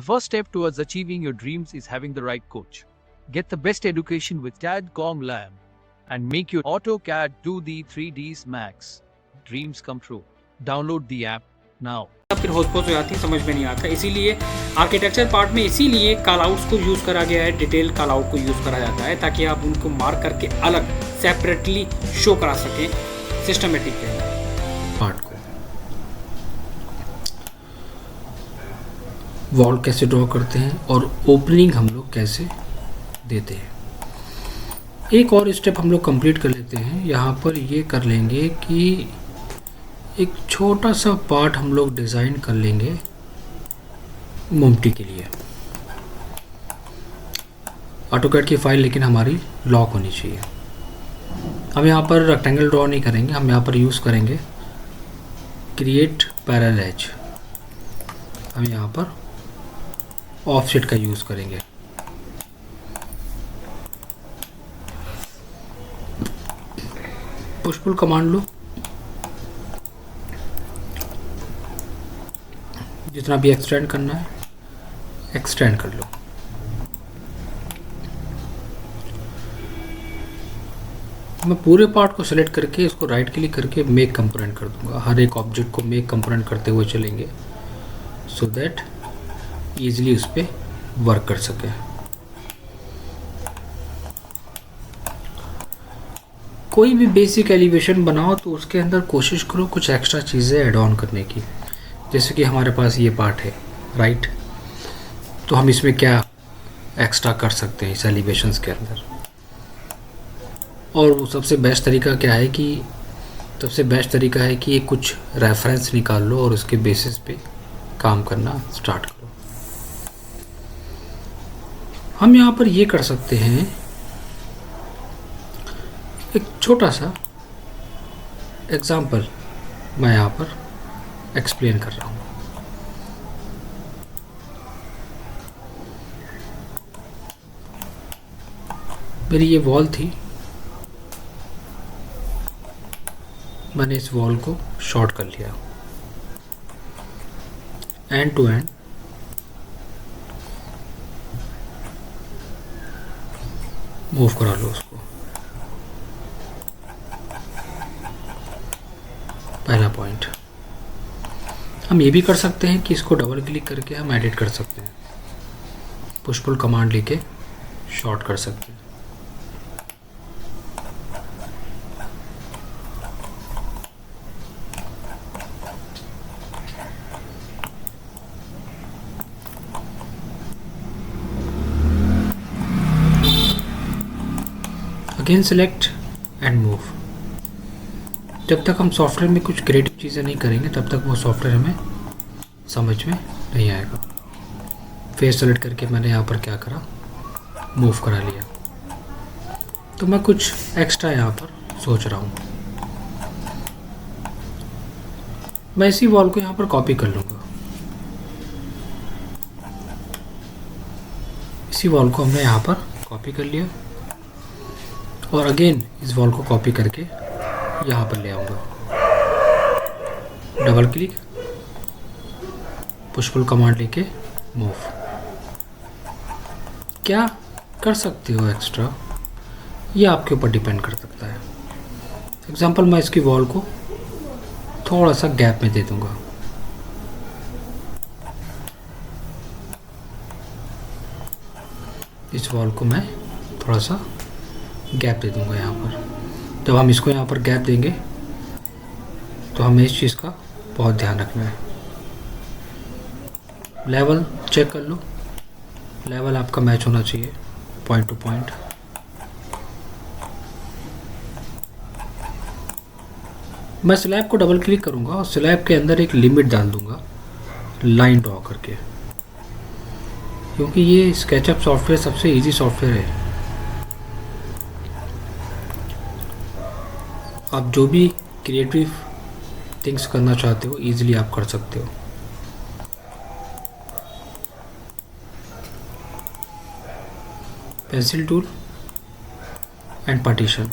first step towards achieving your dreams is having the right coach. Get the best education with CAD/COM Lab and make your AutoCAD do the 3Ds Max. Dreams come true. Download the app now. फिर होच पोच हो जाती है, समझ में नहीं आता। इसीलिए आर्किटेक्चर पार्ट में इसीलिए कॉल आउट्स को यूज़ करा गया है, डिटेल कॉल आउट को यूज़ करा जाता है ताकि आप उनको मार्क करके अलग सेपरेटली शो करा सकें सिस्टमेटिक पार्ट को। वॉल कैसे ड्रॉ करते हैं और ओपनिंग हम लोग कैसे देते हैं। एक और स्टेप हम लोग कंप्लीट कर लेते हैं। यहाँ पर ये कर लेंगे कि एक छोटा सा पार्ट हम लोग डिज़ाइन कर लेंगे मोमटी के लिए। ऑटोकैड की फाइल लेकिन हमारी लॉक होनी चाहिए। हम यहाँ पर रेक्टेंगल ड्रॉ नहीं करेंगे, हम यहाँ पर यूज़ करेंगे क्रिएट पैरेलल एज। हम यहाँ पर ऑफसेट का यूज़ करेंगे। पुश पुल कमांड लो, जितना भी एक्सटेंड करना है एक्सटेंड कर लो। मैं पूरे पार्ट को सेलेक्ट करके इसको राइट क्लिक करके मेक कंपोनेंट कर दूंगा। हर एक ऑब्जेक्ट को मेक कंपोनेंट करते हुए चलेंगे सो दैट ईजिली उस पर वर्क कर सके। कोई भी बेसिक एलिवेशन बनाओ तो उसके अंदर कोशिश करो कुछ एक्स्ट्रा चीज़ें ऐड ऑन करने की। जैसे कि हमारे पास ये पार्ट है राइट, तो हम इसमें क्या एक्स्ट्रा कर सकते हैं इस एलिवेशंस के अंदर। और वो सबसे बेस्ट तरीका क्या है कि एक कुछ रेफरेंस निकाल लो और उसके बेसिस पे काम करना स्टार्ट करो। हम यहाँ पर ये कर सकते हैं, एक छोटा सा एग्जाम्पल मैं यहाँ पर एक्सप्लेन कर रहा हूँ। मेरी ये वॉल थी, मैंने इस वॉल को शॉर्ट कर लिया, एंड टू एंड मूव करा लो उसको। पहला पॉइंट। हम ये भी कर सकते हैं कि इसको डबल क्लिक करके हम एडिट कर सकते हैं, पुश पुल कमांड लेके शॉर्ट कर सकते हैं। Again select and move. जब तक हम सॉफ्टवेयर में कुछ क्रिएटिव चीज़ें नहीं करेंगे तब तक वो सॉफ्टवेयर हमें समझ में नहीं आएगा। फेस सेलेक्ट करके मैंने यहाँ पर क्या करा, मूव करा लिया। तो मैं कुछ एक्स्ट्रा यहाँ पर सोच रहा हूँ। मैं इसी वॉल को यहाँ पर कॉपी कर लूँगा। इसी वॉल को हमने यहाँ पर कॉपी कर लिया और अगेन इस वॉल को कॉपी करके यहाँ पर ले आऊँगा। Double click, push pull command लेके मूव। क्या कर सकते हो एक्स्ट्रा, ये आपके ऊपर डिपेंड कर सकता है। एग्जांपल, मैं इसकी वॉल को थोड़ा सा गैप में दे दूँगा। इस वॉल को मैं थोड़ा सा गैप दे दूँगा यहाँ पर। जब हम इसको यहाँ पर गैप देंगे तो हमें इस चीज़ का बहुत ध्यान रखना है। लेवल चेक कर लो, लेवल आपका मैच होना चाहिए पॉइंट टू पॉइंट। मैं स्लैब को डबल क्लिक करूँगा और स्लैब के अंदर एक लिमिट डाल दूँगा लाइन ड्रॉ करके, क्योंकि ये स्केचअप सॉफ्टवेयर सबसे इजी सॉफ्टवेयर है। आप जो भी क्रिएटिव थिंग्स करना चाहते हो इजीली आप कर सकते हो। Pencil tool and partition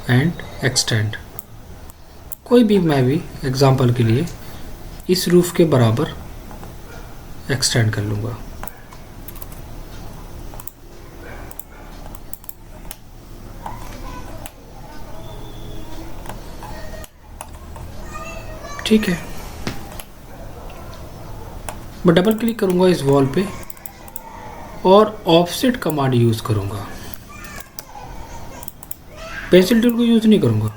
and extend. कोई भी, मैं भी एग्जांपल के लिए इस रूफ के बराबर एक्सटेंड कर लूँगा। ठीक है, मैं डबल क्लिक करूँगा इस वॉल पे और ऑफसेट कमांड यूज़ करूँगा। पेंसिल टूल को यूज़ नहीं करूँगा,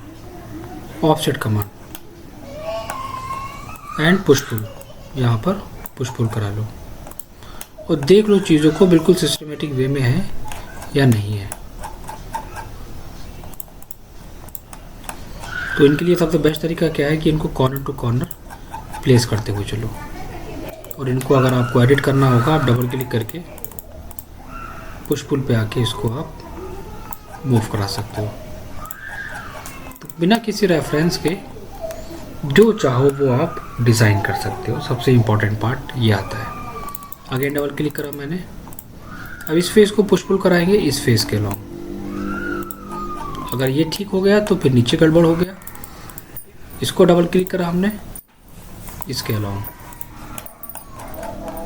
offset command and push pull, यहाँ पर पुश पुल करा लो और देख लो चीज़ों को बिल्कुल सिस्टमेटिक वे में है या नहीं है। तो इनके लिए सबसे बेस्ट तरीका क्या है कि इनको कॉर्नर टू कॉर्नर प्लेस करते हुए चलो, और इनको अगर आपको एडिट करना होगा आप डबल क्लिक करके पुश पुल पे आके इसको आप मूव करा सकते हो। तो बिना किसी रेफरेंस के जो चाहो वो आप डिज़ाइन कर सकते हो। सबसे इम्पोर्टेंट पार्ट ये आता है। अगेन डबल क्लिक करा मैंने, अब इस फेस को पुश पुल कराएंगे इस फेस के लॉन्ग। अगर ये ठीक हो गया तो फिर नीचे गड़बड़ हो गया, इसको डबल क्लिक करा हमने इसके अलावा।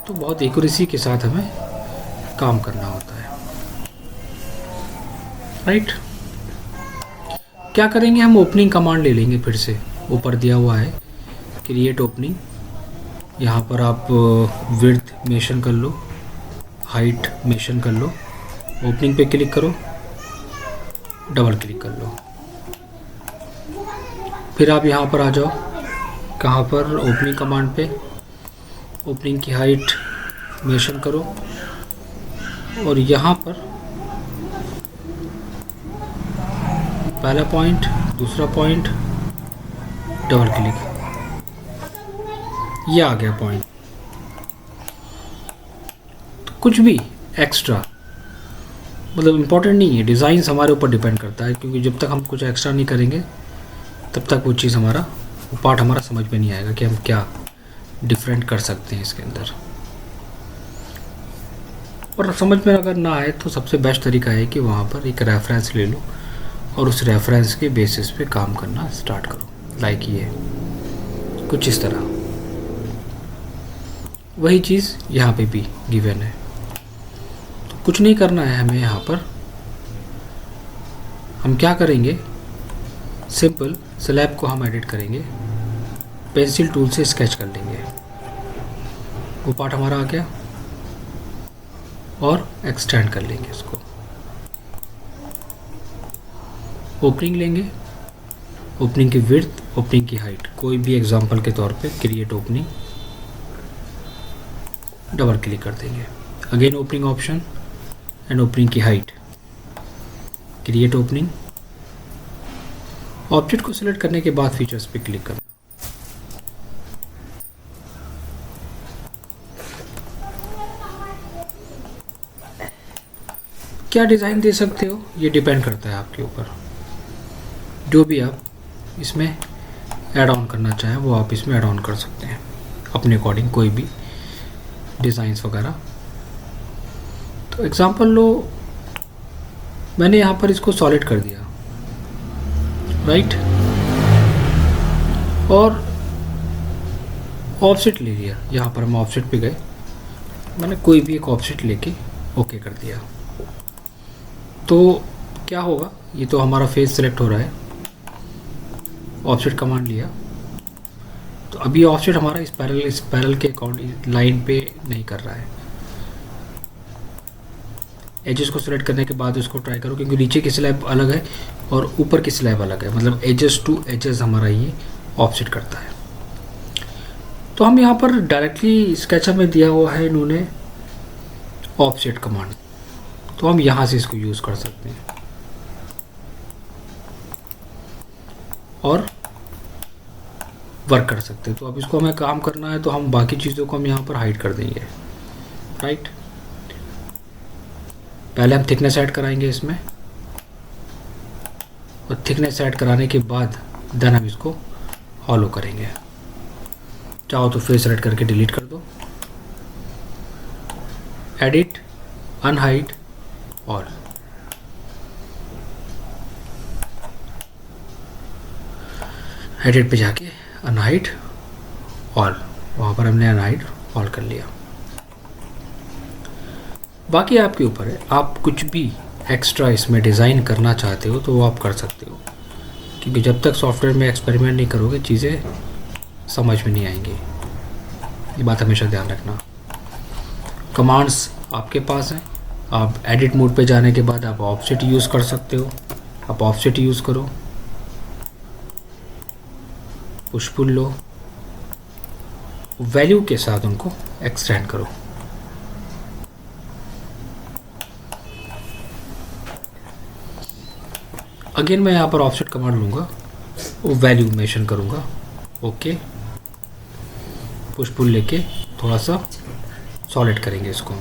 तो बहुत एक्यूरेसी के साथ हमें काम करना होता है, राइट। क्या करेंगे हम, ओपनिंग कमांड ले लेंगे फिर से। ऊपर दिया हुआ है क्रिएट ओपनिंग, यहाँ पर आप विड्थ मेंशन कर लो, हाइट मेंशन कर लो, ओपनिंग पे क्लिक करो, डबल क्लिक कर लो। फिर आप यहाँ पर आ जाओ, कहाँ पर, ओपनिंग कमांड पे, ओपनिंग की हाइट मेंशन करो और यहाँ पर पहला पॉइंट, दूसरा पॉइंट, डबल क्लिक, ये आ गया पॉइंट। तो कुछ भी एक्स्ट्रा मतलब इम्पोर्टेंट नहीं है, डिज़ाइंस हमारे ऊपर डिपेंड करता है, क्योंकि जब तक हम कुछ एक्स्ट्रा नहीं करेंगे तब तक वो चीज़ हमारा, वो पार्ट हमारा समझ में नहीं आएगा कि हम क्या डिफरेंट कर सकते हैं इसके अंदर। और समझ में अगर ना आए तो सबसे बेस्ट तरीका है कि वहाँ पर एक रेफरेंस ले लो और उस रेफरेंस के बेसिस पे काम करना स्टार्ट करो। लाइक ये कुछ इस तरह, वही चीज़ यहाँ पे भी गिवन है। तो कुछ नहीं करना है हमें, यहाँ पर हम क्या करेंगे, सिंपल स्लैब को हम एडिट करेंगे, पेंसिल टूल से स्केच कर लेंगे, वो पार्ट हमारा आ गया, और एक्सटेंड कर लेंगे इसको। ओपनिंग लेंगे, ओपनिंग की विड्थ, ओपनिंग की हाइट, कोई भी एग्जांपल के तौर पे क्रिएट ओपनिंग, डबल क्लिक कर देंगे। Again opening option and opening की हाइट, क्रिएट ओपनिंग। ऑब्जेक्ट को सिलेक्ट करने के बाद फीचर्स पे क्लिक करना। क्या डिज़ाइन दे सकते हो ये डिपेंड करता है आपके ऊपर। जो भी आप इसमें ऐड ऑन करना चाहें वो आप इसमें ऐड ऑन कर सकते हैं अपने अकॉर्डिंग, कोई भी डिज़ाइंस वगैरह। तो एग्जांपल लो, मैंने यहाँ पर इसको सॉलिड कर दिया, राइट, और ऑफसेट ले लिया। यहाँ पर हम ऑफसेट पे गए, मैंने कोई भी एक ऑफसेट लेके ओके कर दिया। तो क्या होगा, ये तो हमारा फेस सिलेक्ट हो रहा है, ऑफसेट कमांड लिया, तो अभी ऑफसेट हमारा इस पैरेलल के अकॉर्डिंग लाइन पे नहीं कर रहा है। एजेस को सिलेक्ट करने के बाद उसको ट्राई करो, क्योंकि नीचे की स्लैब अलग है और ऊपर की स्लैब अलग है, मतलब एजेस टू एजेस हमारा ये ऑफसेट करता है। तो हम यहाँ पर डायरेक्टली स्केचअप में दिया हुआ है इन्होंने ऑफसेट कमांड, तो हम यहाँ से इसको यूज़ कर सकते हैं और वर्क कर सकते हैं। तो अब इसको हमें काम करना है तो हम बाकी चीज़ों को हम यहाँ पर हाइड कर देंगे, राइट। पहले हम थिकनेस ऐड कराएंगे इसमें, और थिकनेस ऐड कराने के बाद देन हम इसको हॉलो करेंगे। चाहो तो फेस सेलेक्ट करके डिलीट कर दो, एडिट, अनहाइड, और एडिट पे जाके अनहाइड ऑल, वहाँ पर हमने अनहाइड ऑल कर लिया। बाकी आपके ऊपर है, आप कुछ भी एक्स्ट्रा इसमें डिज़ाइन करना चाहते हो तो वो आप कर सकते हो, क्योंकि जब तक सॉफ्टवेयर में एक्सपेरिमेंट नहीं करोगे चीज़ें समझ में नहीं आएंगी। ये बात हमेशा ध्यान रखना। कमांड्स आपके पास हैं, आप एडिट मोड पे जाने के बाद आप ऑफसेट यूज़ कर सकते हो, आप ऑफसेट यूज़ करो, पुश पुल लो, वैल्यू के साथ उनको एक्सटेंड करो। अगेन मैं यहाँ पर ऑफसेट कमांड लूँगा, वो वैल्यू मेंशन करूँगा, ओके, पुश पुल लेके थोड़ा सा सॉलिड करेंगे इसको।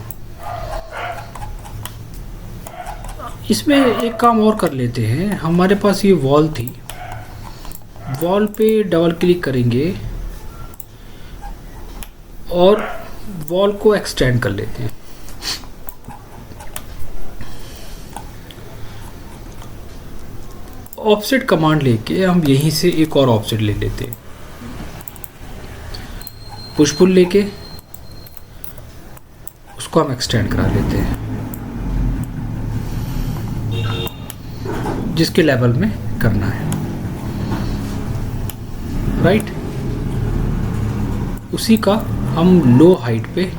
इसमें एक काम और कर लेते हैं, हमारे पास ये वॉल थी, वॉल पे डबल क्लिक करेंगे और वॉल को एक्सटेंड कर लेते हैं। ऑफसेट कमांड लेके हम यहीं से एक और ऑफसेट ले लेते हैं, पुश पुल लेके उसको हम एक्सटेंड करा लेते हैं जिसके लेवल में करना है, राइट। उसी का हम लो हाइट पे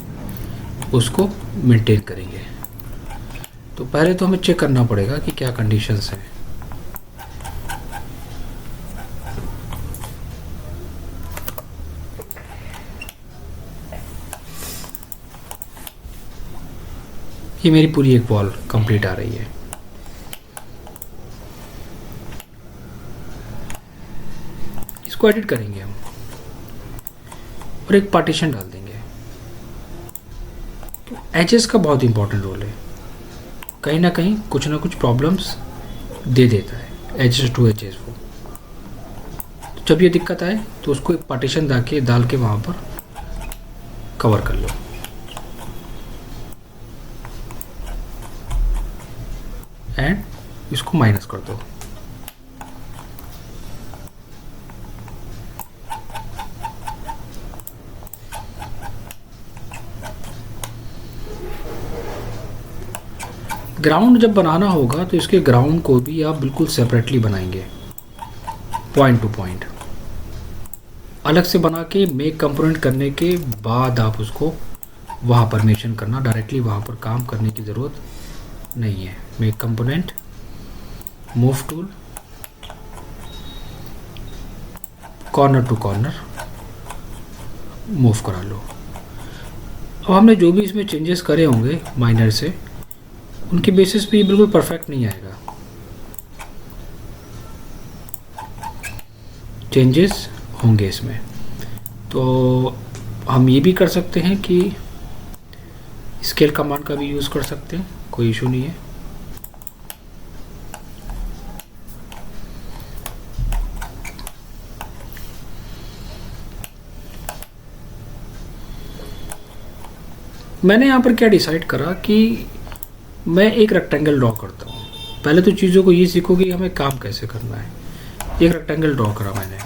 उसको मेंटेन करेंगे। तो पहले तो हमें चेक करना पड़ेगा कि क्या कंडीशंस हैं। ये मेरी पूरी एक वॉल कंप्लीट आ रही है। इसको एडिट करेंगे हम और एक पार्टीशन डाल देंगे। तो एजेस का बहुत इंपॉर्टेंट रोल है, कहीं ना कहीं कुछ ना कुछ प्रॉब्लम्स दे देता है एजेस टू एजेस वो। तो जब ये दिक्कत आए तो उसको एक पार्टीशन डाल के वहाँ पर कवर कर लो। एंड इसको माइनस कर दो। ग्राउंड जब बनाना होगा तो इसके ग्राउंड को भी आप बिल्कुल सेपरेटली बनाएंगे, पॉइंट टू पॉइंट अलग से बना के मेक कंपोनेंट करने के बाद आप उसको वहाँ पर मेंशन करना। डायरेक्टली वहाँ पर काम करने की ज़रूरत नहीं है। Make component, move tool, corner to corner move करा लो। अब हमने जो भी इसमें चेंजेस करे होंगे माइनर से, उनके बेसिस पे ये बिल्कुल परफेक्ट नहीं आएगा। चेंजेस होंगे इसमें। तो हम ये भी कर सकते हैं कि स्केल कमांड का भी यूज़ कर सकते हैं, कोई इशू नहीं है। मैंने यहाँ पर क्या डिसाइड करा कि मैं एक रेक्टेंगल ड्रॉ करता हूँ। पहले तो चीज़ों को ये सीखो कि हमें काम कैसे करना है। एक रेक्टेंगल ड्रॉ करा मैंने,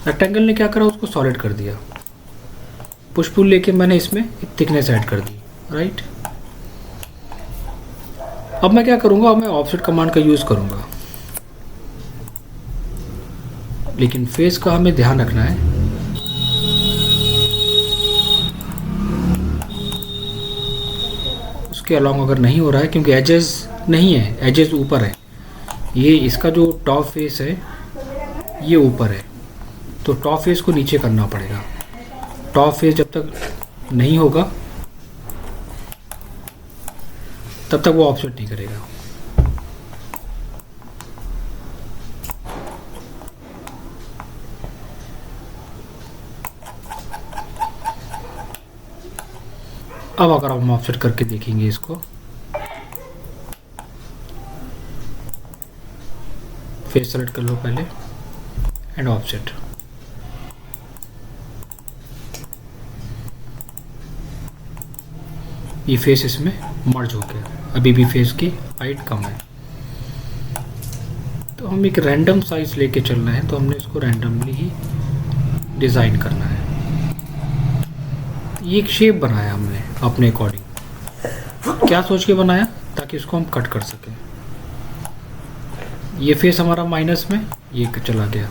रेक्टेंगल ने क्या करा, उसको सॉलिड कर दिया। पुश पुल लेके मैंने इसमें एक थिकनेस ऐड कर दी, राइट। अब मैं क्या करूँगा, अब मैं ऑफसेट कमांड का यूज़ करूँगा, लेकिन फेस का हमें ध्यान रखना है। उसके अलावा अगर नहीं हो रहा है, क्योंकि एजेस नहीं है, एजेस ऊपर है, ये इसका जो टॉप फेस है ये ऊपर है, तो टॉप फेस को नीचे करना पड़ेगा। टॉप फेस जब तक नहीं होगा तब तक वो ऑफसेट नहीं करेगा। अब अगर हम ऑफसेट करके देखेंगे इसको, फेस सेलेक्ट कर लो पहले एंड ऑफसेट। ये फेस इसमें मर्ज हो गया, अभी भी फेस की हाइट कम है। तो हम एक रैंडम साइज लेके चलना है, तो हमने इसको रैंडमली ही डिज़ाइन करना है। ये एक शेप बनाया हमने अपने अकॉर्डिंग। क्या सोच के बनाया, ताकि इसको हम कट कर सकें। ये फेस हमारा माइनस में, ये चला गया,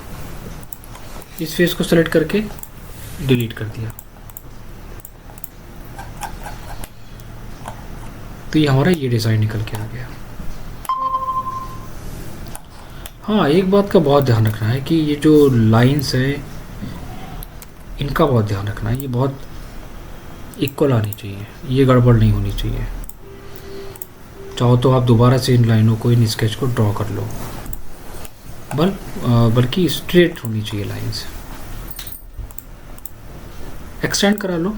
इस फेस को सेलेक्ट करके डिलीट कर दिया, तो ये हमारा ये डिज़ाइन निकल के आ गया। हाँ, एक बात का बहुत ध्यान रखना है कि ये जो लाइंस है इनका बहुत ध्यान रखना है, ये बहुत इक्वल आनी चाहिए, ये गड़बड़ नहीं होनी चाहिए। चाहो तो आप दोबारा से इन लाइनों को, इन स्केच को ड्रॉ कर लो, बल्कि स्ट्रेट होनी चाहिए लाइंस। एक्सटेंड करा लो,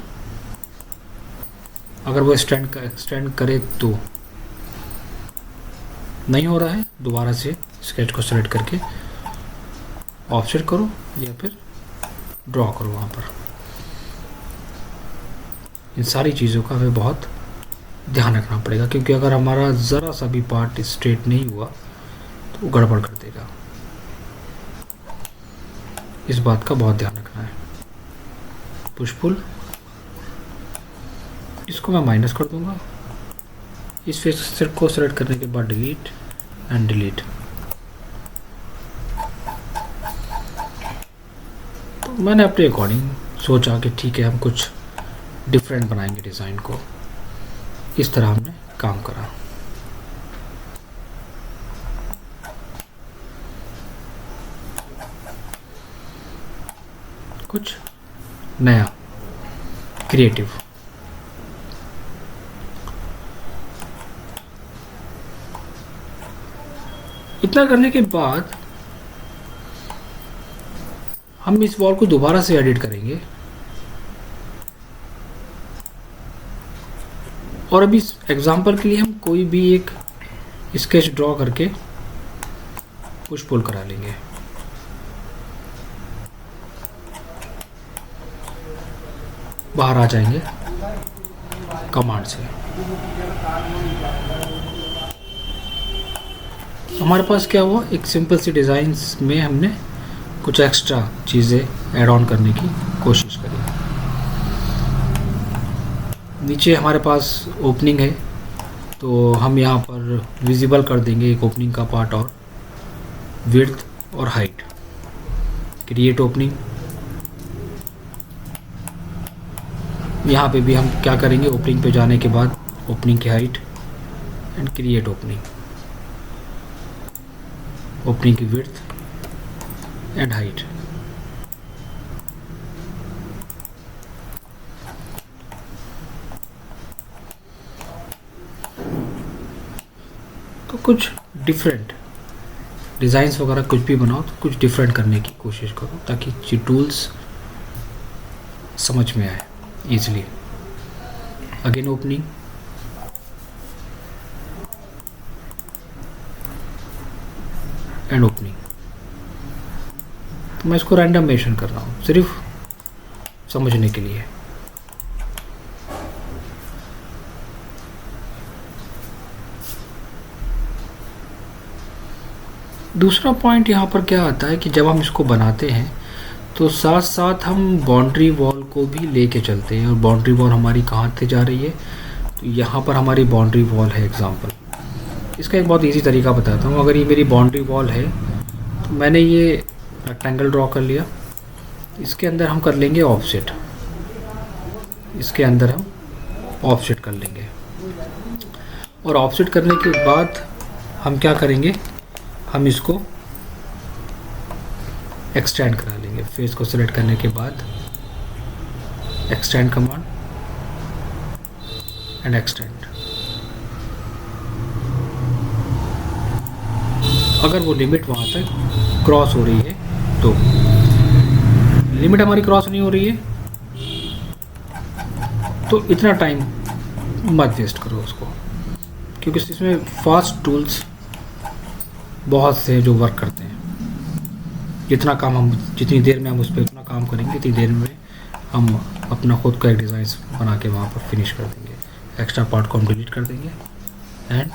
अगर वो एक्सटेंड करे तो। नहीं हो रहा है, दोबारा से स्केच को सेलेक्ट करके ऑफसेट करो या फिर ड्रॉ करो वहाँ पर। इन सारी चीज़ों का हमें बहुत ध्यान रखना पड़ेगा, क्योंकि अगर हमारा ज़रा सा भी पार्ट स्ट्रेट नहीं हुआ तो वो गड़बड़ कर देगा। इस बात का बहुत ध्यान रखना है। पुश पुल, इसको मैं माइनस कर दूंगा। इस फेस को सेलेक्ट करने के बाद डिलीट एंड डिलीट। तो मैंने अपने अकॉर्डिंग सोचा कि ठीक है, हम कुछ डिफरेंट बनाएंगे डिज़ाइन को। इस तरह हमने काम करा। कुछ नया, क्रिएटिव। इतना करने के बाद हम इस वॉल को दोबारा से एडिट करेंगे, और अभी एग्जांपल के लिए हम कोई भी एक स्केच ड्रॉ करके पुश पुल करा लेंगे। बाहर आ जाएंगे कमांड से। हमारे पास क्या हुआ, एक सिंपल सी डिज़ाइंस में हमने कुछ एक्स्ट्रा चीज़ें ऐड ऑन करने की कोशिश करी। नीचे हमारे पास ओपनिंग है, तो हम यहाँ पर विजिबल कर देंगे एक ओपनिंग का पार्ट, और विड्थ और हाइट। क्रिएट ओपनिंग, यहाँ पे भी हम क्या करेंगे, ओपनिंग पे जाने के बाद ओपनिंग की height and create opening, opening की विड्थ एंड हाइट। तो कुछ डिफरेंट डिज़ाइंस वगैरह कुछ भी बनाओ तो कुछ डिफरेंट करने की कोशिश करो, ताकि ये टूल्स समझ में आए easily. Again opening, and opening. तो मैं इसको रैंडम मेंशन कर रहा हूँ सिर्फ समझने के लिए। दूसरा पॉइंट यहाँ पर क्या आता है कि जब हम इसको बनाते हैं तो साथ साथ हम बाउंड्री वॉल को भी लेके चलते हैं। और बाउंड्री वॉल हमारी कहाँ से जा रही है, तो यहाँ पर हमारी बाउंड्री वॉल है। एग्जांपल, इसका एक बहुत इजी तरीका बताता हूँ। अगर ये मेरी बाउंड्री वॉल है तो मैंने ये रेक्टेंगल ड्रॉ कर लिया, इसके अंदर हम कर लेंगे ऑफसेट, इसके अंदर हम ऑफसेट कर लेंगे। और ऑफसेट करने के बाद हम क्या करेंगे, हम इसको एक्सटेंड करा लेंगे। फेस को सिलेक्ट करने के बाद एक्सटेंड कमांड एंड एक्सटेंड। अगर वो लिमिट वहाँ तक क्रॉस हो रही है तो, लिमिट हमारी क्रॉस नहीं हो रही है तो इतना टाइम मत वेस्ट करो उसको, क्योंकि इसमें फास्ट टूल्स बहुत से जो वर्क करते हैं। जितना काम हम, जितनी देर में हम उस पर उतना काम करेंगे, इतनी देर में हम अपना खुद का एक डिज़ाइन बना के वहाँ पर फिनिश कर देंगे। एक्स्ट्रा पार्ट को हम डिलीट कर देंगे एंड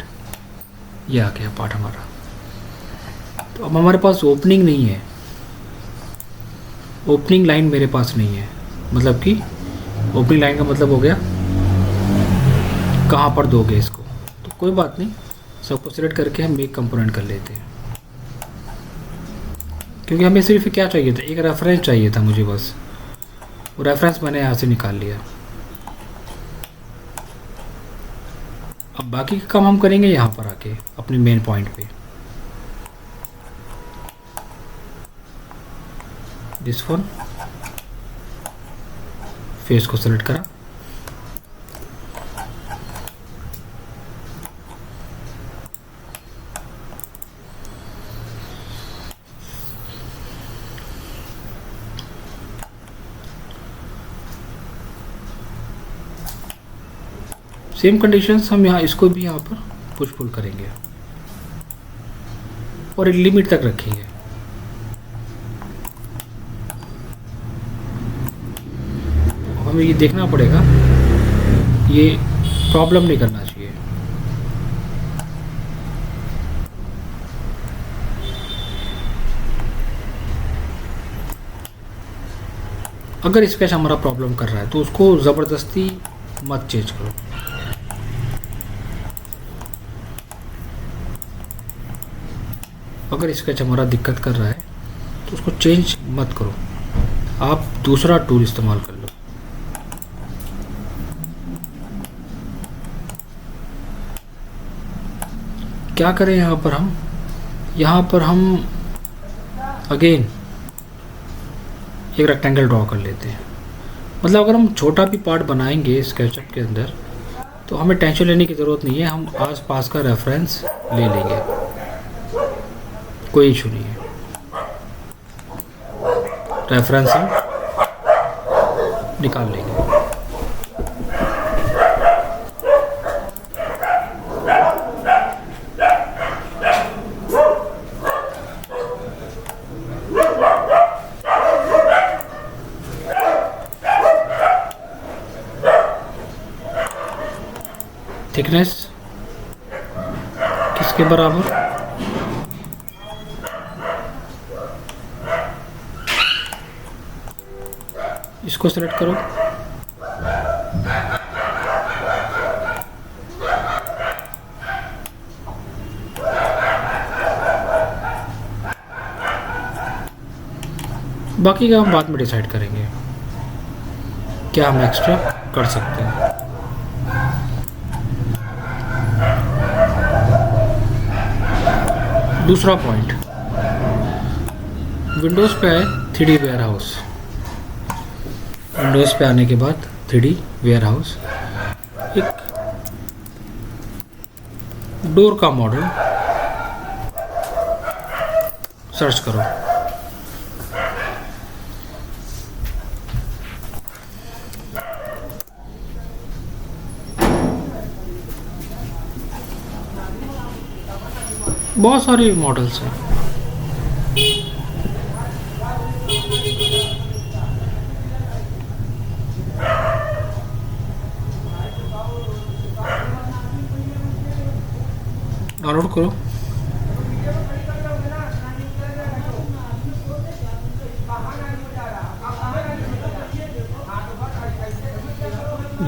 ये आ गया पार्ट हमारा। तो अब हमारे पास ओपनिंग नहीं है, ओपनिंग लाइन मेरे पास नहीं है। मतलब कि ओपनिंग लाइन का मतलब हो गया कहाँ पर दोगे इसको, तो कोई बात नहीं, सबको सिलेक्ट करके हम मेक कंपोनेंट कर लेते हैं, क्योंकि हमें सिर्फ क्या चाहिए था, एक रेफरेंस चाहिए था मुझे बस, वो रेफरेंस मैंने यहाँ से निकाल लिया। अब बाकी का काम हम करेंगे यहाँ पर आके अपने मेन पॉइंट पे। दिस वन, फेस को सेलेक्ट करा, सेम कंडीशंस हम यहाँ इसको भी यहाँ पर पुश पुल करेंगे और एक लिमिट तक रखेंगे। हमें ये देखना पड़ेगा, ये प्रॉब्लम नहीं करना चाहिए। अगर स्केच हमारा प्रॉब्लम कर रहा है तो उसको ज़बरदस्ती मत चेंज करो। अगर स्केच हमारा दिक्कत कर रहा है तो उसको चेंज मत करो, आप दूसरा टूल इस्तेमाल कर लो। क्या करें यहाँ पर हम अगेन एक रेक्टेंगल ड्रॉ कर लेते हैं। मतलब अगर हम छोटा भी पार्ट बनाएंगे स्केचअप के अंदर तो हमें टेंशन लेने की ज़रूरत नहीं है, हम आस पास का रेफरेंस ले लेंगे, कोई इशू नहीं है। रेफरेंस हम निकाल लेंगे। थिकनेस किसके बराबर, इसको सेलेक्ट करो, बाकी का हम बाद में डिसाइड करेंगे क्या हम एक्स्ट्रा कर सकते हैं। दूसरा पॉइंट, विंडोज़ पे आए 3D वेयरहाउस। विंडोज़ पे आने के बाद 3D वेयरहाउस, एक डोर का मॉडल सर्च करो। बहुत सारे मॉडल्स हैं। डाउनलोड करो।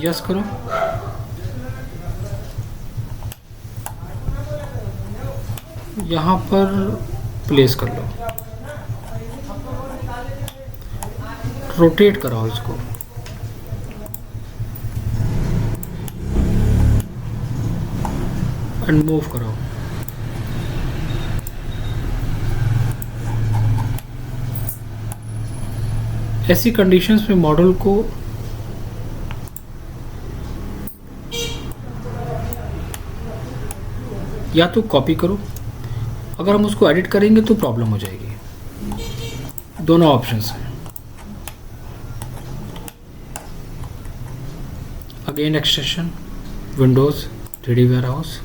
यस करो। यहाँ पर प्लेस कर लो, रोटेट कराओ इसको, एंड मूव कराओ। ऐसी कंडीशंस में मॉडल को या तो कॉपी करो, अगर हम उसको एडिट करेंगे तो प्रॉब्लम हो जाएगी। दोनों ऑप्शंस हैं। Again extension, Windows 3D warehouse,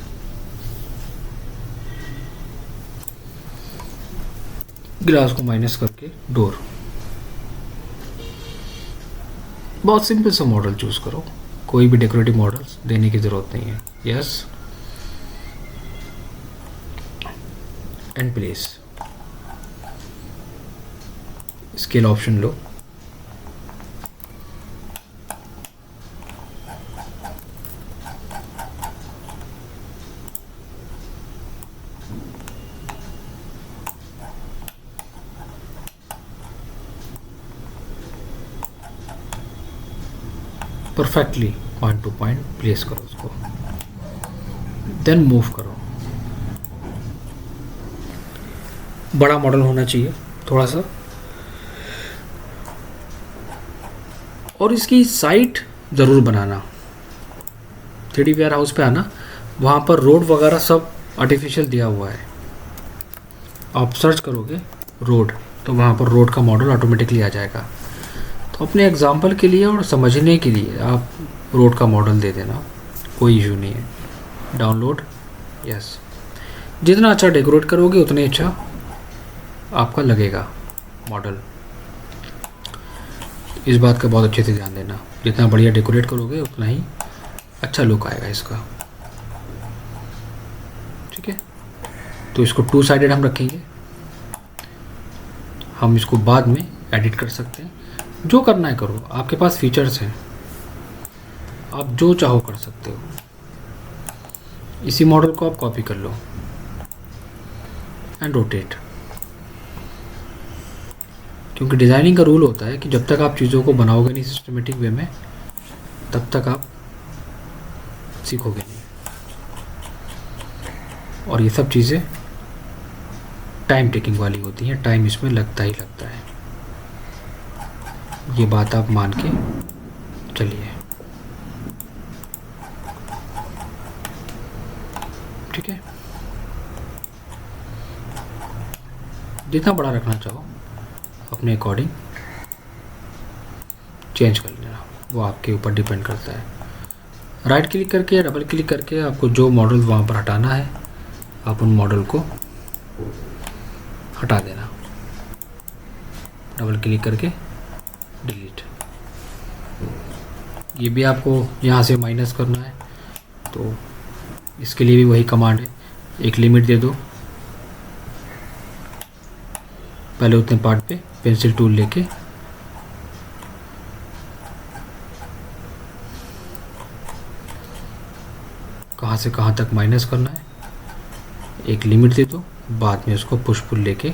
glass को माइनस करके डोर। बहुत सिंपल सा मॉडल चूज करो, कोई भी डेकोरेटिव मॉडल्स देने की ज़रूरत नहीं है। Yes and place. Scale option low, perfectly point two point place करो उसको, देन मूव करो। बड़ा मॉडल होना चाहिए थोड़ा सा, और इसकी साइट ज़रूर बनाना। 3D वेयर हाउस पे आना, वहाँ पर रोड वगैरह सब आर्टिफिशियल दिया हुआ है। आप सर्च करोगे रोड तो वहाँ पर रोड का मॉडल ऑटोमेटिकली आ जाएगा। तो अपने एग्जांपल के लिए और समझने के लिए आप रोड का मॉडल दे देना, कोई इशू नहीं है। Download, yes. जितना अच्छा डेकोरेट करोगे उतने अच्छा आपका लगेगा मॉडल। इस बात का बहुत अच्छे से ध्यान देना, जितना बढ़िया डेकोरेट करोगे उतना ही अच्छा लुक आएगा इसका। ठीक है, तो इसको 2 साइडेड हम रखेंगे। हम इसको बाद में एडिट कर सकते हैं, जो करना है करो, आपके पास फीचर्स हैं, आप जो चाहो कर सकते हो। इसी मॉडल को आप कॉपी कर लो एंड रोटेट, क्योंकि डिज़ाइनिंग का रूल होता है कि जब तक आप चीज़ों को बनाओगे नहीं सिस्टमेटिक वे में, तब तक आप सीखोगे नहीं। और ये सब चीज़ें टाइम टेकिंग वाली होती हैं, टाइम इसमें लगता ही लगता है। ये बात आप मान के चलिए, ठीक है। जितना बड़ा रखना चाहो अपने अकॉर्डिंग चेंज कर लेना, वो आपके ऊपर डिपेंड करता है। राइट क्लिक करके या डबल क्लिक करके आपको जो मॉडल वहाँ पर हटाना है, आप उन मॉडल को हटा देना। डबल क्लिक करके डिलीट। ये भी आपको यहाँ से माइनस करना है, तो इसके लिए भी वही कमांड है। एक लिमिट दे दो, पहले उतने पार्ट पे पेंसिल टूल लेके कहाँ से कहाँ तक माइनस करना है, एक लिमिट दे दो, बाद में उसको पुश पुल लेके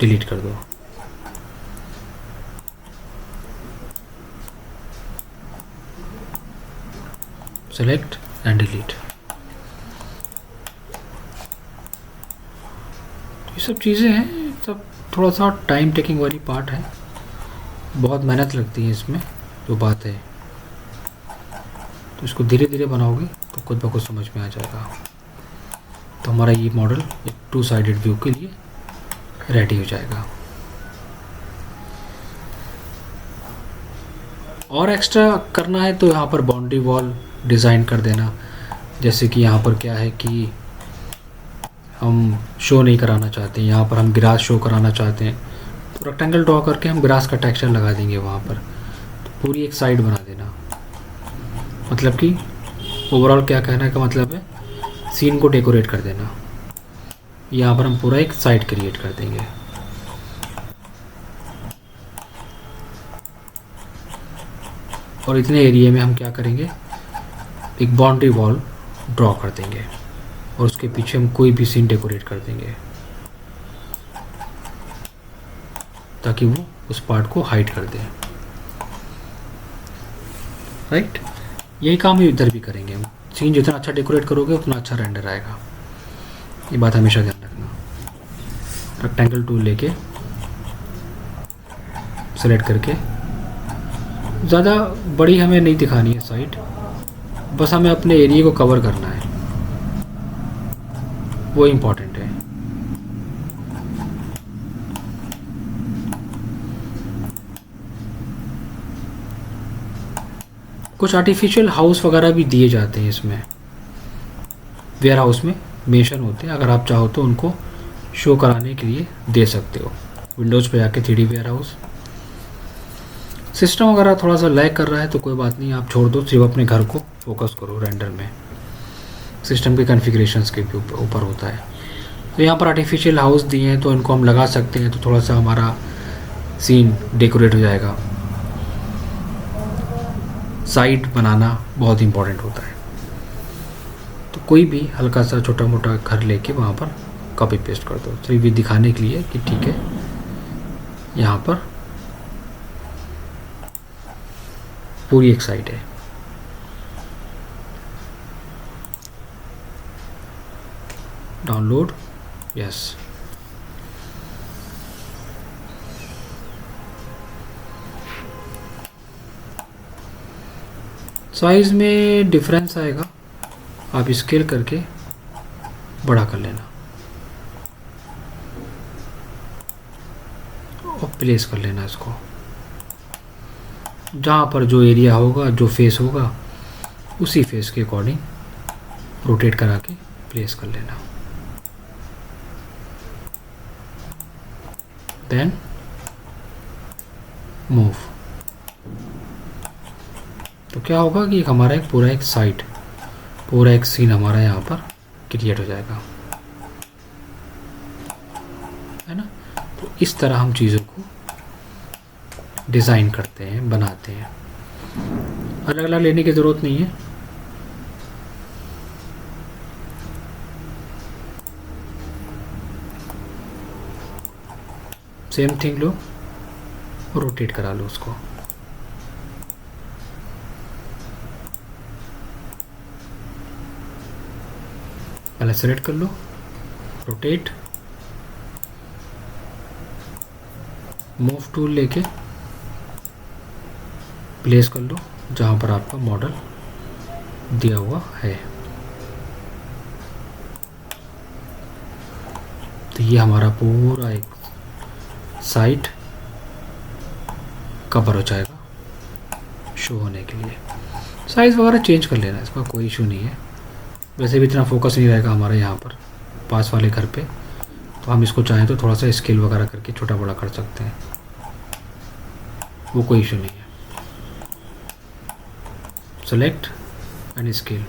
डिलीट कर दो। Select and delete. ये सब चीज़ें हैं, सब थोड़ा सा टाइम टेकिंग वाली पार्ट है, बहुत मेहनत लगती है इसमें, जो बात है। तो इसको धीरे धीरे बनाओगे तो खुद ब खुद समझ में आ जाएगा। तो हमारा ये मॉडल एक 2 साइडेड व्यू के लिए रेडी हो जाएगा। और एक्स्ट्रा करना है तो यहाँ पर बाउंड्री वॉल डिज़ाइन कर देना। जैसे कि यहाँ पर क्या है कि हम शो नहीं कराना चाहते हैं, यहाँ पर हम ग्रास शो कराना चाहते हैं, तो रेक्टेंगल ड्रॉ करके हम ग्रास का टेक्सचर लगा देंगे वहाँ पर। तो पूरी एक साइड बना देना, मतलब कि ओवरऑल क्या कहने का मतलब है, सीन को डेकोरेट कर देना। यहाँ पर हम पूरा एक साइड क्रिएट कर देंगे। और इतने एरिया में हम क्या करेंगे, एक बाउंड्री वॉल ड्रॉ कर देंगे और उसके पीछे हम कोई भी सीन डेकोरेट कर देंगे ताकि वो उस पार्ट को हाइड कर दे। राइट, यही काम ही इधर भी करेंगे हम। सीन जितना अच्छा डेकोरेट करोगे उतना अच्छा रेंडर आएगा, ये बात हमेशा ध्यान रखना। रेक्टेंगल टूल लेके सेलेक्ट करके, ज़्यादा बड़ी हमें नहीं दिखानी है साइड, बस हमें अपने एरिया को कवर करना है, वो इम्पोर्टेंट है। कुछ आर्टिफिशियल हाउस वगैरह भी दिए जाते हैं इसमें, वेयर हाउस में मेंशन होते हैं, अगर आप चाहो तो उनको शो कराने के लिए दे सकते हो। विंडोज़ पे जाके 3D वेयर हाउस। सिस्टम वगैरह थोड़ा सा लैग कर रहा है तो कोई बात नहीं, आप छोड़ दो, सिर्फ अपने घर को फोकस करो रेंडर में। सिस्टम के कॉन्फ़िगरेशंस के ऊपर होता है। तो यहाँ पर आर्टिफिशियल हाउस दिए हैं तो इनको हम लगा सकते हैं, तो थोड़ा सा हमारा सीन डेकोरेट हो जाएगा। साइड बनाना बहुत इम्पोर्टेंट होता है, तो कोई भी हल्का सा छोटा मोटा घर लेके वहाँ पर कॉपी पेस्ट कर दो, सिर्फ ये दिखाने के लिए कि ठीक है यहाँ पर पूरी एक साइड है। Download, yes. साइज में डिफरेंस आएगा, आप स्केल करके बड़ा कर लेना और प्लेस कर लेना इसको। जहाँ पर जो एरिया होगा, जो फेस होगा, उसी फेस के अकॉर्डिंग रोटेट करा के प्लेस कर लेना। Then move. तो क्या होगा कि हमारा एक पूरा एक साइड, पूरा एक सीन हमारा यहाँ पर क्रिएट हो जाएगा, है ना। तो इस तरह हम चीज़ों को डिज़ाइन करते हैं, बनाते हैं। अलग अलग लेने की ज़रूरत नहीं है। सेम थिंग लो और रोटेट करा लो उसको। पहले सेलेक्ट कर लो, रोटेट, मूव टूल लेके प्लेस कर लो जहाँ पर आपका मॉडल दिया हुआ है। तो ये हमारा पूरा एक साइट कवर हो जाएगा शो होने के लिए। साइज़ वगैरह चेंज कर लेना, इसका कोई इशू नहीं है। वैसे भी इतना फोकस नहीं रहेगा हमारा यहाँ पर पास वाले घर पे, तो हम इसको चाहें तो थोड़ा सा स्केल वगैरह करके छोटा बड़ा कर सकते हैं, वो कोई इशू नहीं है। Select and scale.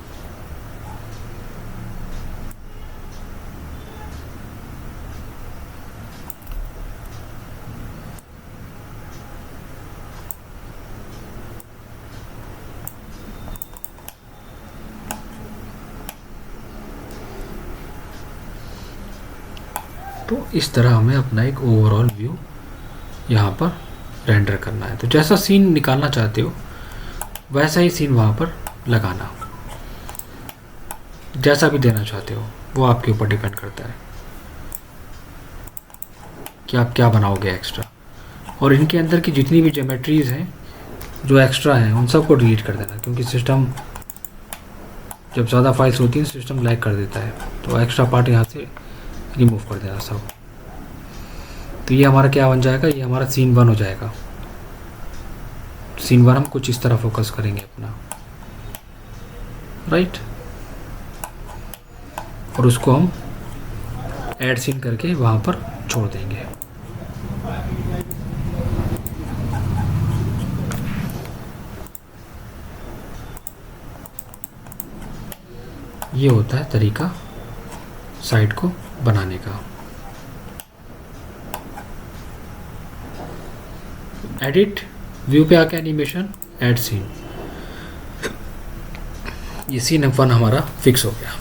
तो इस तरह हमें अपना एक ओवरऑल व्यू यहाँ पर रेंडर करना है। तो जैसा सीन निकालना चाहते हो वैसा ही सीन वहाँ पर लगाना, जैसा भी देना चाहते हो वो आपके ऊपर डिपेंड करता है कि आप क्या बनाओगे एक्स्ट्रा। और इनके अंदर की जितनी भी ज्योमेट्रीज़ हैं जो एक्स्ट्रा हैं उन सबको डिलीट कर देना, क्योंकि सिस्टम जब ज़्यादा फाइल्स होती हैं सिस्टम लैग कर देता है। तो एक्स्ट्रा पार्ट यहाँ से रिमूव कर देना सब। तो ये हमारा क्या बन जाएगा, ये हमारा सीन 1 हो जाएगा। सीन 1 हम कुछ इस तरह फोकस करेंगे अपना, राइट। और उसको हम ऐड सीन करके वहाँ पर छोड़ देंगे। ये होता है तरीका साइट को बनाने का। एडिट, व्यू पे आके एनिमेशन, ऐड सीन। ये सीन 1 हमारा फिक्स हो गया।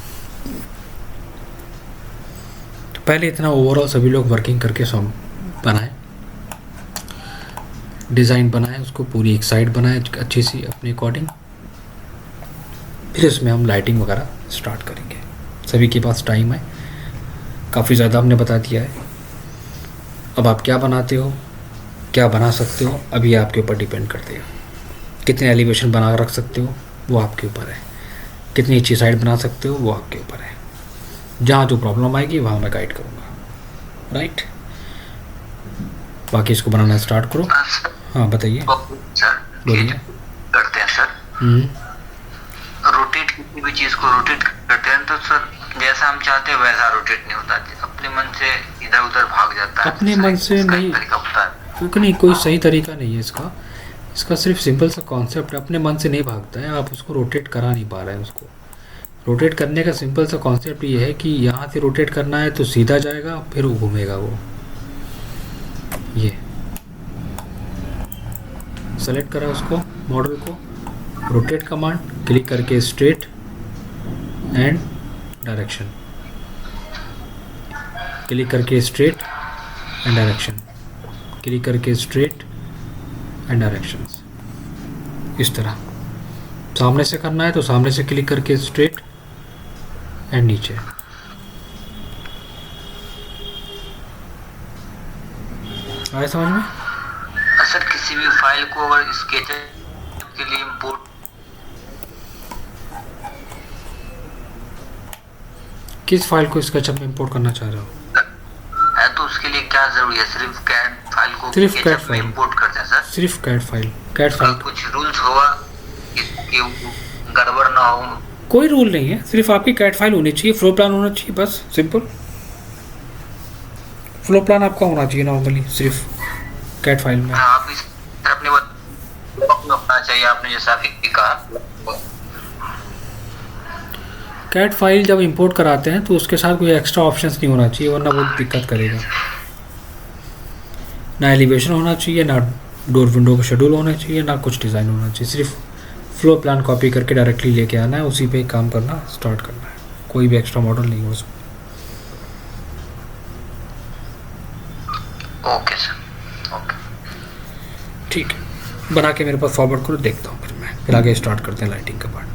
तो पहले इतना ओवरऑल सभी लोग वर्किंग करके सब बनाए, डिज़ाइन बनाए, उसको पूरी एक साइड बनाए अच्छी सी अपने अकॉर्डिंग। फिर इसमें हम लाइटिंग वगैरह स्टार्ट करेंगे। सभी के पास टाइम है, काफ़ी ज़्यादा हमने बता दिया है। अब आप क्या बनाते हो, क्या बना सकते हो, अभी आपके ऊपर डिपेंड करते हो। कितने एलिवेशन बना रख सकते हो वो आपके ऊपर है, कितनी अच्छी साइड बना सकते हो वो आपके ऊपर है। जहाँ जो प्रॉब्लम आएगी वहाँ मैं गाइड करूँगा, राइट। बाकी इसको बनाना स्टार्ट करो। हाँ बताइए, बोलिए। करते हैं सर, रोटेट किसी भी चीज को रोटेट करते हैं तो सर जैसा हम चाहते हैं वैसा रोटेट नहीं होता, अपने मन से इधर उधर भाग जाता है। अपने मन से नहीं, क्योंकि नहीं कोई सही तरीका नहीं है इसका। इसका सिर्फ सिंपल सा कॉन्सेप्ट है, अपने मन से नहीं भागता है। आप उसको रोटेट करा नहीं पा रहे हैं। उसको रोटेट करने का सिंपल सा कॉन्सेप्ट ये है कि यहाँ से रोटेट करना है तो सीधा जाएगा, फिर वो घूमेगा। वो ये सेलेक्ट करा उसको, मॉडल को, रोटेट कमांड, क्लिक करके स्ट्रेट एंड डायरेक्शन, क्लिक करके स्ट्रेट एंड डायरेक्शन, क्लिक करके स्ट्रेट एंड डायरेक्शंस। इस तरह सामने से करना है तो सामने से क्लिक करके स्ट्रेट एंड नीचे। आया समझ में? सर किसी भी फाइल को अगर स्केच के लिए इंपोर्ट किस फाइल को स्केचअप में इंपोर्ट करना चाह रहे हो? है तो उसके लिए क्या जरूरी है? सिर्फ कैड फाइल को सिर्फ CAD SketchUp में फाइल। इंपोर्ट करते हैं सर? सिर्फ कैड फाइल। कैड फाइल कुछ रूल्स होगा कि गड़बड़ ना हो? कोई रूल नहीं है, सिर्फ आपकी कैड फाइल होनी चाहिए, फ्लो प्लान होना चाहिए, बस सिंपल। फ्लो प्लान आपका होना चाहिए नॉर्मली सिर्फ कैड फाइल में। आप इस अपने अपना चाहिए, आपने जैसा अभी कहा। कैड फाइल जब इंपोर्ट कराते हैं तो उसके साथ कोई एक्स्ट्रा ऑप्शंस नहीं होना चाहिए, वरना बहुत दिक्कत करेगा। ना एलिवेशन होना चाहिए, ना डोर विंडो का शेड्यूल होना चाहिए, ना कुछ डिज़ाइन होना चाहिए, सिर्फ फ्लो प्लान कॉपी करके डायरेक्टली लेके आना है, उसी पे काम करना स्टार्ट करना है, कोई भी एक्स्ट्रा मॉडल नहीं हो उसमें। ओके सर, ओके ठीक है, बना के मेरे पास फॉरवर्ड करो, देखता हूँ फिर मैं, फिर आगे स्टार्ट करते हैं लाइटिंग का पार्ट।